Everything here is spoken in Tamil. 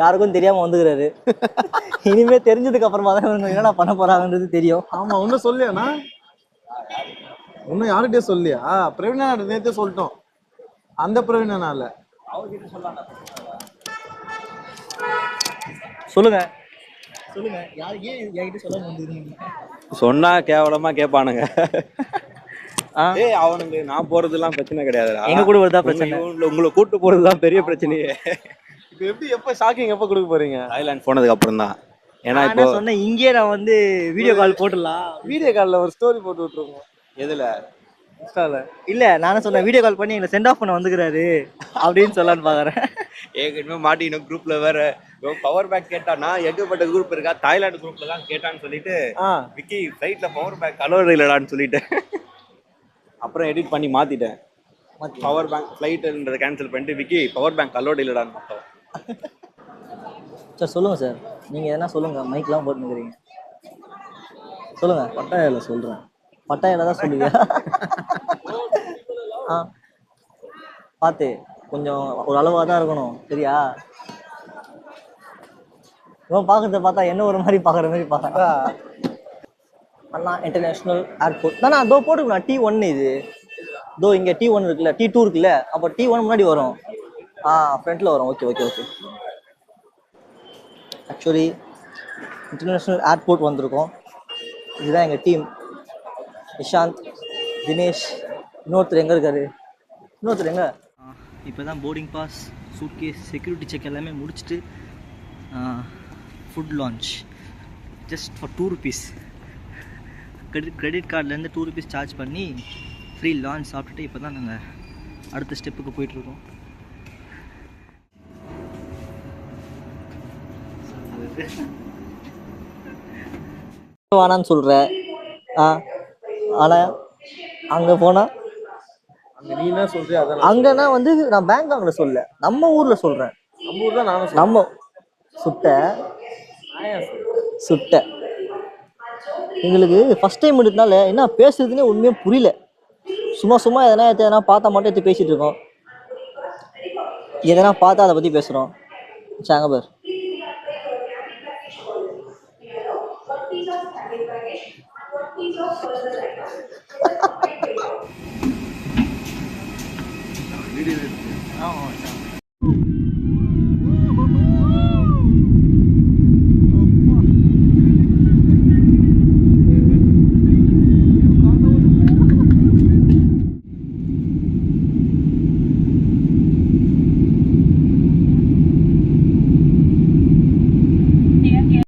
யாருக்கும் தெரியாம வந்துக்கிறாரு. இனிமே தெரிஞ்சதுக்கு அப்புறமா தான் இவங்க என்னடா பண்ண போறாங்கன்றது தெரியும். ஆமா ஒன்னும் சொல்லியாண்ணா, ஒன்னும் யாருகிட்டயே சொல்லியா? பிரவீனா நேத்தே சொல்லிட்டோம், அந்த பிரவீனால. சொல்லுங்க சொல்லுங்க, யாரு ஏன் என்கிட்ட சொல்லாம வந்துருக்கீங்க? சொன்னா கேவலமா கேட்பானுங்க. ஏய் அவனுங்க நான் போறதுலாம் பிரச்சனை கிடையாதுடா, எங்க கூட வருதா பிரச்சனை. உங்களை கூட்டு போறதுதான் பெரிய பிரச்சனையே. இப்போ எப்படி எப்ப ஷாக்கிங் எப்ப கொடுக்க போறீங்க? தாய்லாந்து போனதுக்கு அப்புறம் தான். ஏன்னா நான் இப்போ என்ன சொன்னேன், இங்கேயே நான் வந்து வீடியோ கால் போட்டுடலாம். வீடியோ கால்ல ஒரு ஸ்டோரி போட்டு விட்டுருவோம். எதுல? இன்ஸ்டால. இல்ல நானே சொன்னேன் வீடியோ கால் பண்ணி எங்களை சென்ட் ஆஃப் பண்ண வந்துக்கிறாரு அப்படின்னு சொல்லலான்னு பாக்குறேன். ஏற்கனவே மாட்டிக்கணும் குரூப்ல வேற. பவர் பேங்க் கேட்டானா எங்கப்பட்ட குரூப் இருக்கா, தாய்லாந்து குரூப்ல தான் கேட்டான்னு சொல்லிட்டு விக்கி ஃபிளைட்ல பவர் பேங்க் அலோடு இல்லடான்னு சொல்லிட்டு அப்புறம் எடிட் பண்ணி மாத்திட்டேன். பவர் பேங்க் ஃபிளைட்ன்றதை கேன்சல் பண்ணிட்டு விக்கி பவர் பேங்க் அலோடு இல்லடான்னு மாட்டோம். சார் சொல்லுங்க சார், நீங்க எதனா சொல்லுங்க, மைக்லாம் போட்டுக்கிறீங்க சொல்லுங்க. பட்டாயில சொல்றேன். பட்டாயில தான் சொல்லுங்க. பார்த்து கொஞ்சம் ஒரு அளவாக தான் இருக்கணும் சரியா? இவன் பார்க்கறத பார்த்தா என்ன ஒரு மாதிரி பார்க்குற மாதிரி பார்க்குறா. அண்ணா இன்டர்நேஷ்னல் ஏர்போர்ட் தானே அதோ போட்டுக்கணும். T1 இது இதோ இங்கே T1 இருக்குல்ல, T2 இருக்குல்ல, அப்போ T1 முன்னாடி வரும். ஃப்ரண்ட்டில் வரும். Okay okay okay. Actually international airport வந்திருக்கோம். இதுதான் எங்கள் டீம். நிஷாந்த், தினேஷ், இன்னொருத்தர் எங்கே இருக்காரு, இன்னொருத்தர் எங்கே? இப்போ தான் boarding pass, suitcase, security check எல்லாமே முடிச்சுட்டு food lunch just for 2 rupees. Credit கார்ட்லேருந்து 2 rupees சார்ஜ் பண்ணி ஃப்ரீ லான்ச் சாப்பிட்டுட்டு இப்போ தான் நாங்கள் அடுத்த ஸ்டெப்புக்கு போயிட்டுருக்கோம். வேணான்னு சொல்கிறேன். ஆனால் அங்கே போனால் நீ என்ன சொல்றியா? அதான் அங்கன்னா வந்து நான் பேங்காக்ல சொல்ல, நம்ம ஊர்ல சொல்றேன். நம்ம ஊர் தான் நானும் நம்ம சுட்ட எங்களுக்கு ஃபர்ஸ்ட் டைம் எடுத்தனால என்ன பேசுறதுன்னே உண்மையே புரியல. சும்மா எதனா பார்த்தா மட்டும் எடுத்து பேசிட்டு இருக்கோம். எதனா பார்த்தா அதை பத்தி பேசுறோம். சாங்க பேர் வீடியோ